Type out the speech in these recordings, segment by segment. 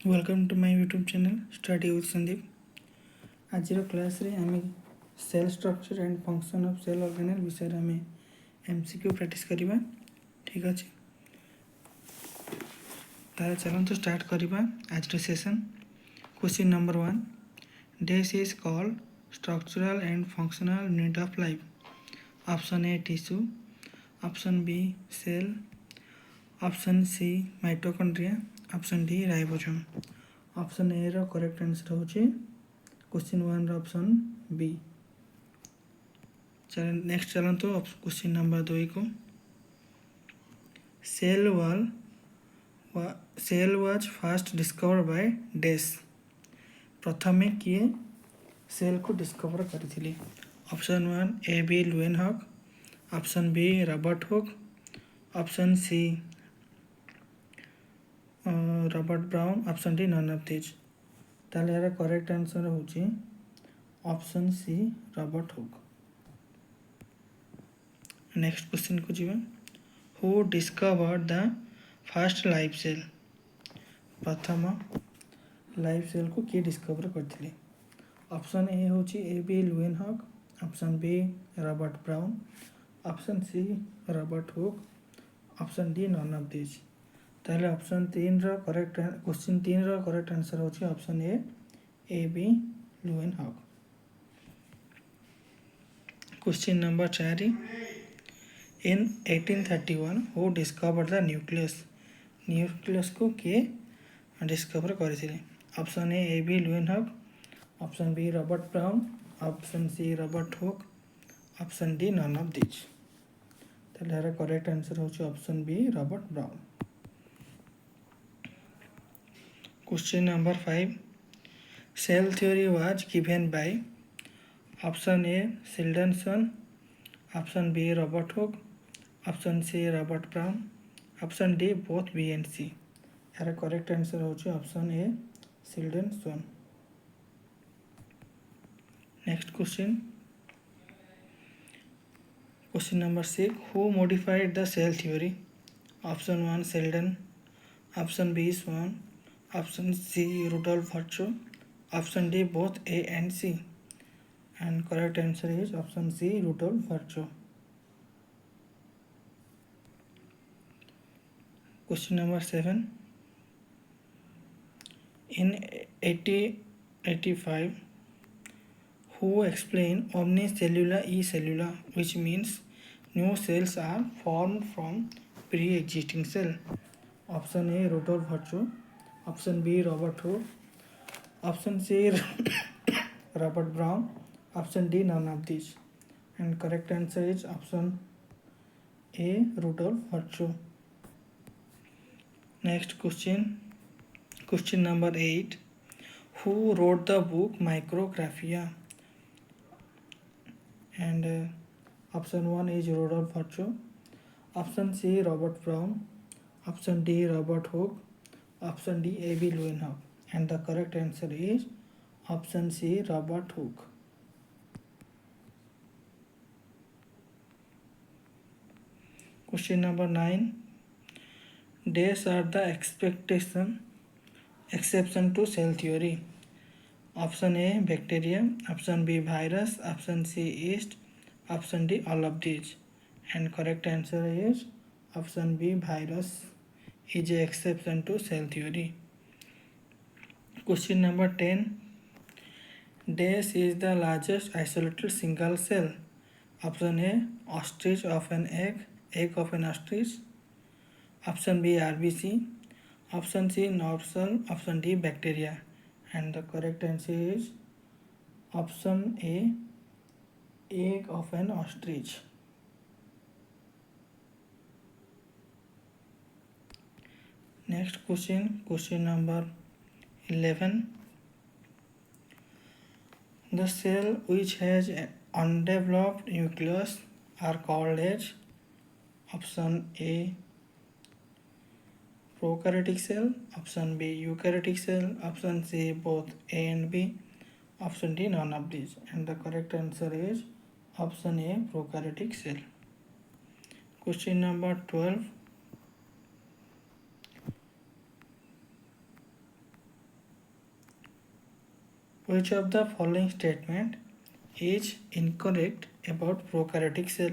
Welcome to my YouTube channel Study with Sandeep. आज class रे आम cell structure and function of cell organelle विषय आम MCQ practice करवा। ठीक अच्छे तार चलते स्टार्ट करवा आज session. Question number 1, this is called structural and functional unit of life. Option A tissue, option B cell, option C mitochondria, option D ribosome. Option A रो करेक्ट आंसर होची question 1 रो ऑप्शन बी। चल next चलते question number 2 को। Cell was first discover by डेस। प्रथमे किए cell को डिस्कवर करथिले? Option 1 A B Leeuwenhoek, option B Robert Hooke, option C Robert Brown, option D none of this. ताले यार करेक्ट आंसर होची option C Robert Hooke. Next question को जीवा। Who discovered the first life cell. प्रथम life cell को किए discover करथिले? Option A होची A B Leeuwenhoek, option B Robert Brown, option C Robert Hooke, option D none of this. ताले option 3 रो correct question 3 रो करेक्ट आंसर होची option A B Leeuwenhoek. Question number 4, in 1831 who discovered the nucleus. Nucleus को किए discover करथिले? Option A B Leeuwenhoek, option B Robert Brown, option C Robert Hooke, option D none of this. ताले यार correct answer होची option B Robert Brown. Question number 5, cell theory was given by option A Sildenson, option B Robert Hooke, option C Robert Brown, option D both B and C। यार correct answer होची option A Schleiden Schwann. Next question, question number 6, who modified the cell theory. Option 1 Schleiden, option B Schwann, option C Rudolf Virchow, option D both A and C. And correct answer is option C Rudolf Virchow. Question number 7, in 1885 who explained omnicellular e-cellular, which means new cells are formed from pre-existing cell। Option A Rudolf Virchow, option B Robert Hooke, option C Robert Brown, option D none of this. And correct answer is option A Rudolf Virchow. Next question, question number 8, who wrote the book Micrographia. And option 1 is Rudolf Virchow, option C Robert Brown, option D Robert Hooke, option D A B Leuwenhoek, and the correct answer is option C Robert Hooke। Question number 9, days are the exception to cell theory। option A bacteria, option B virus, option C yeast, option D all of these। and correct answer is option B virus is an exception to cell theory। Question number 10, dash is the largest isolated single cell। option A ostrich of an egg of an ostrich, option B RBC, option C nerve cell, option D bacteria। and the correct answer is option A egg of an ostrich। Next question, question number 11, the cell which has an undeveloped nucleus are called as? option A prokaryotic cell, option B eukaryotic cell, option C both A and B, option D none of these। and the correct answer is option A prokaryotic cell। Question number 12, Which of the following statement is incorrect about prokaryotic cell?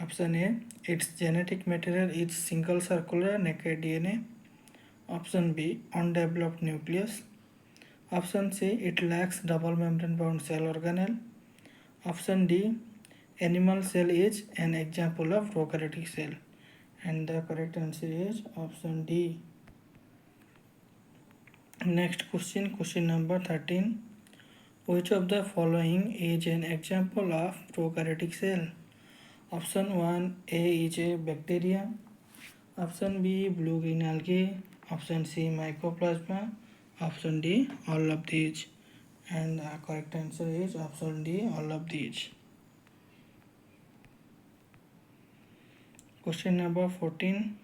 Option A, its genetic material is single circular naked DNA. Option B, undeveloped nucleus. Option C, it lacks double membrane bound cell organelle. Option D, animal cell is an example of prokaryotic cell. And the correct answer is option D. Next question, question number 13. Which of the following is an example of prokaryotic cell? Option 1, A is a bacteria. Option B, blue green algae. Option C, mycoplasma. Option D, all of these. And the correct answer is option D, all of these. Question number 14.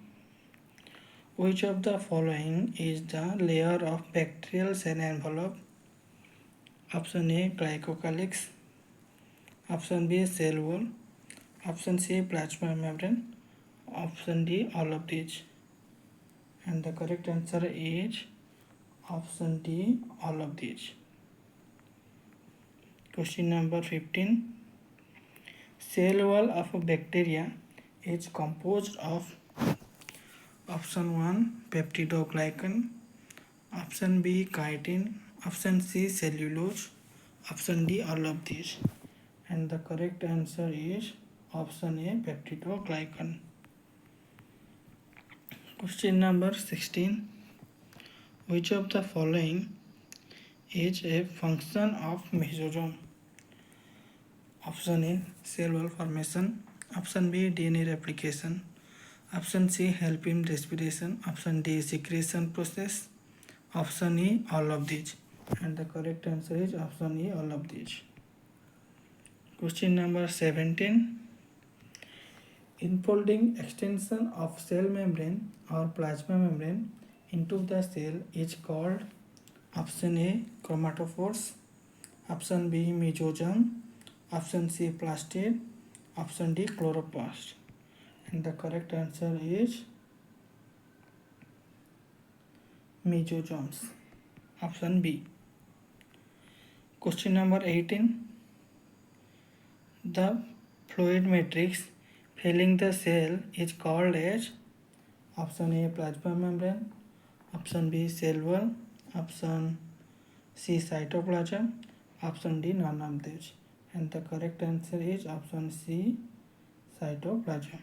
Which of the following is the layer of bacterial cell envelope? Option A, glycocalyx. Option B, cell wall. Option C, plasma membrane. Option D, all of these. And the correct answer is option D, all of these. Question number 15. Cell wall of a bacteria is composed of option 1, peptidoglycan. Option B, chitin. Option C, cellulose. Option D, all of these. And the correct answer is option A, peptidoglycan. Question number 16. Which of the following is a function of mesosome? Option A, cell wall formation. Option B, DNA replication. Option C, help in respiration. Option D, secretion process. Option E, all of these. And the correct answer is option E, all of these. Question number 17. Enfolding extension of cell membrane or plasma membrane into the cell is called option A, chromatophores. Option B, mesosome. Option C, plastid. Option D, chloroplast. And the correct answer is mesosomes. Option B. Question number 18. The fluid matrix filling the cell is called as option A, plasma membrane. Option B, cell wall. Option C, cytoplasm. Option D, none of these. And the correct answer is option C, cytoplasm.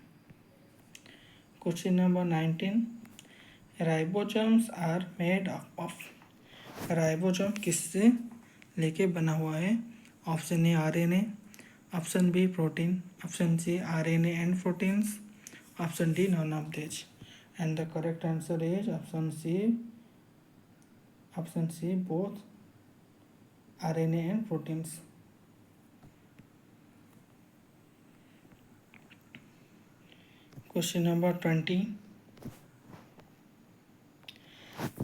Question number 19. Ribosomes are made up of. Ribosome किससे लेके बना हुआ है? Option A RNA. Option B protein. Option C RNA and proteins. Option D none of this. And the correct answer is option C. Option C both RNA and proteins. Question number 20.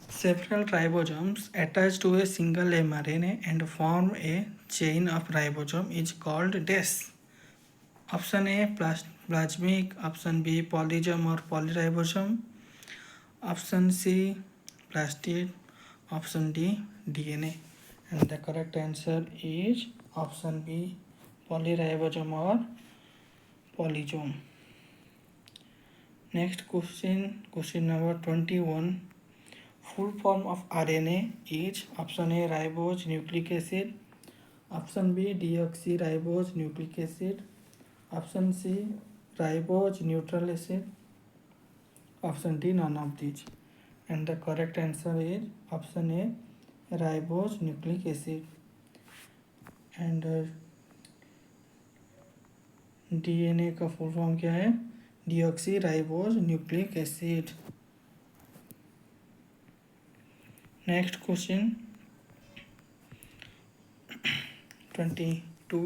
Several ribosomes attach to a single mRNA and form a chain of ribosome is called dash. Option A, plasmic. Option B, polysome or polyribosome. Option C, plastid. Option D, DNA. And the correct answer is option B, polyribosome or polysome. Next question, question number 21. Full form of RNA is option A, ribose nucleic acid. Option B, deoxyribose nucleic acid. Option C, ribose neutral acid. Option D, none of these. And the correct answer is option A, ribose nucleic acid. And DNA का full form क्या है? Deoxyribose nucleic acid. Next question 22.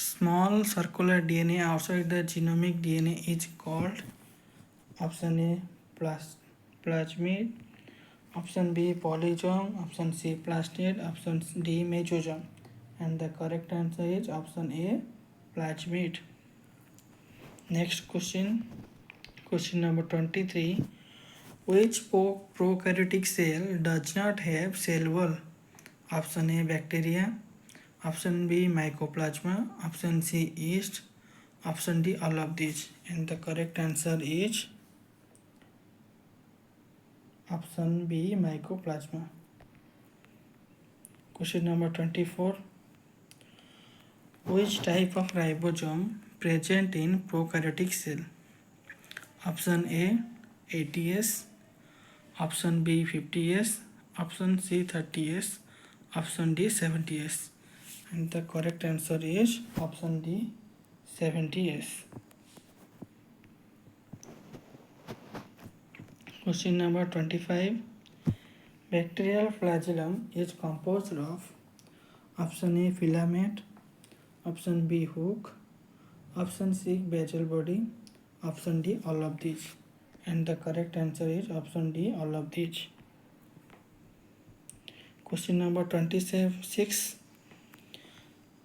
Small circular DNA outside the genomic DNA is called option A, plasmid. Option B, polysome. Option C, plastid. Option D, mesosome. And the correct answer is option A, plasmid. Next question, question number 23. Which prokaryotic cell does not have cell wall? Option A bacteria, option B mycoplasma, option C yeast, option D all of these, and the correct answer is option B mycoplasma. Question number 24. Which type of ribosome present in prokaryotic cell? Option A 80S, option B 50S, option C 30S, option D 70S, and the correct answer is option D 70S. Question number 25. Bacterial flagellum is composed of option A filament, option B hook, option C basal body, option D all of these, and the correct answer is option D all of these. Question number 26.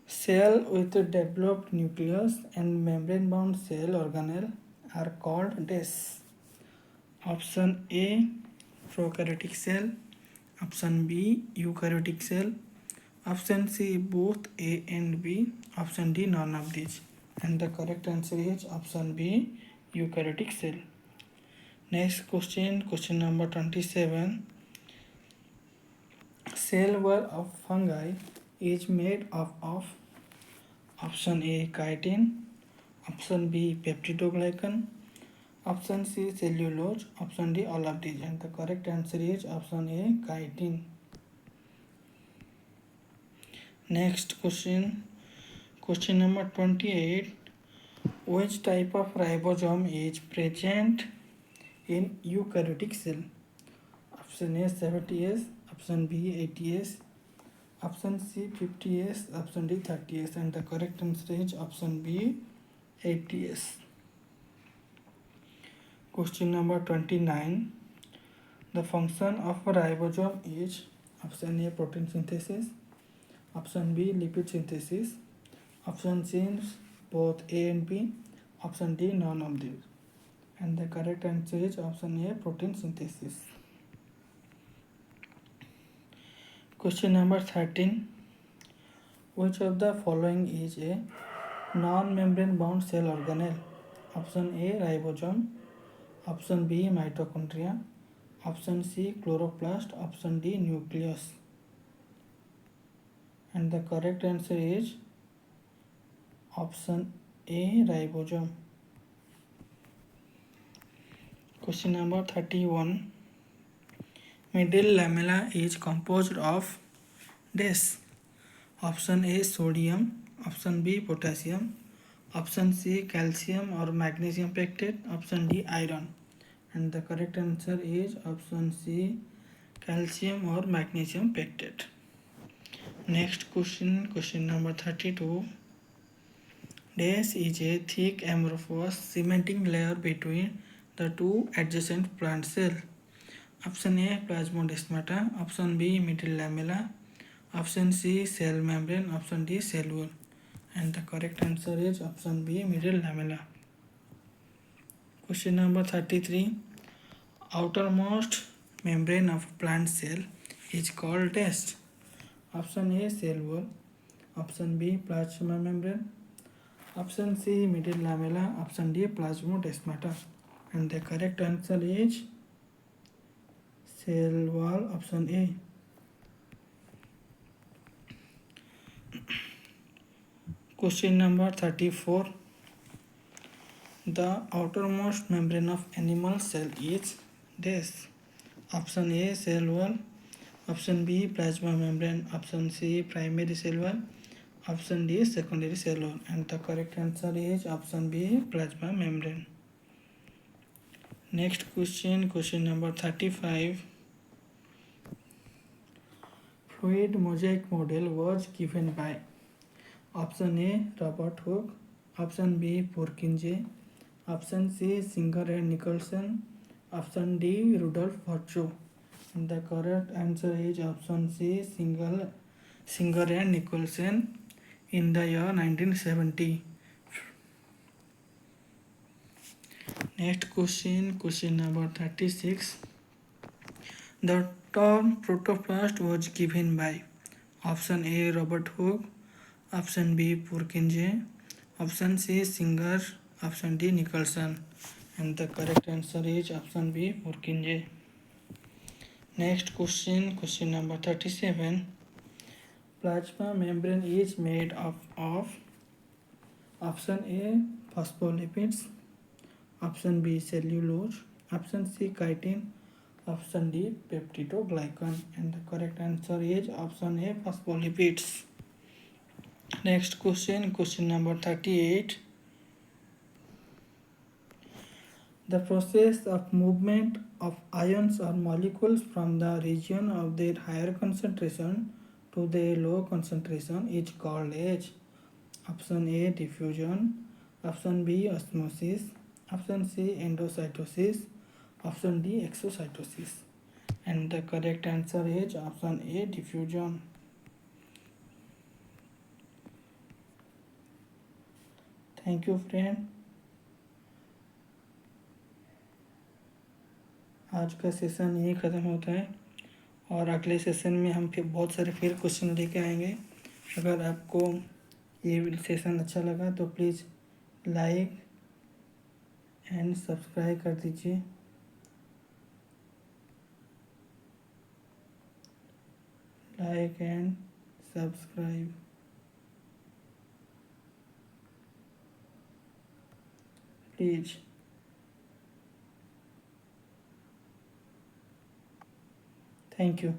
Cell with developed nucleus and membrane bound cell organelle are called this. Option A prokaryotic cell, option B eukaryotic cell, option C both A and B, option D none of these, and the correct answer is option B eukaryotic cell. Next question, question number 27. Cell wall of fungi is made up of option A chitin, option B peptidoglycan, option C cellulose, option D all of these, and the correct answer is option A chitin. Next question, question number 28. Which type of ribosome is present in eukaryotic cell? Option A 70S, option B 80S, option C 50S, option D 30S, and the correct answer is option B 80S. Question number 29. The function of a ribosome is option A protein synthesis, option B lipid synthesis, option C both A and B, option D none of these, and the correct answer is option A protein synthesis. Question number 13. Which of the following is a non-membrane bound cell organelle? Option A ribosome, option B mitochondria, option C chloroplast, option D nucleus, and the correct answer is option A ribosome. Question number 31. Middle lamella is composed of this. Option A sodium, option B potassium, option C calcium or magnesium pectate, option D iron, and the correct answer is option C calcium or magnesium pectate. Next question, question number 32. This is a thick amorphous cementing layer between the two adjacent plant cells. Option A plasmodesmata, option B middle lamella, option C cell membrane, option D cell wall, and the correct answer is option B middle lamella. Question number 33. Outermost membrane of plant cell is called this. Option A cell wall, option B plasma membrane, option C middle lamella, option D plasmodesmata, and the correct answer is cell wall, option A. Question number 34. The outermost membrane of animal cell is this. Option A cell wall, option B plasma membrane, option C primary cell wall, option D secondary cell wall, and the correct answer is option B plasma membrane. Next question, question number 35. Fluid mosaic model was given by option A Robert Hooke, option B Purkinje, option C Singer and Nicholson, option D Rudolf Virchow, and the correct answer is option C Singer and Nicholson in the year 1970. Next question, question number 36. The term protoplast was given by Option A Robert Hooke, option B Purkinje, option C Singer, option D Nicholson, and the correct answer is option B Purkinje. Next question, question number 37. Plasma membrane is made up of option A phospholipids, option B cellulose, option C chitin, option D peptidoglycan, and the correct answer is option A phospholipids. Next question, question number 38. The process of movement of ions or molecules from the region of their higher concentration to their low concentration is called as option A diffusion, option B osmosis, option C endocytosis, option D exocytosis, and the correct answer is option A diffusion. Thank you friend, आज का session यही ख़त्म होता है और अगले session में हम फिर बहुत सारे क्वेश्चन लेके आएंगे। अगर आपको ये सेशन अच्छा लगा तो प्लीज़ लाइक एंड सब्सक्राइब कर दीजिए। Like and subscribe please. Thank you.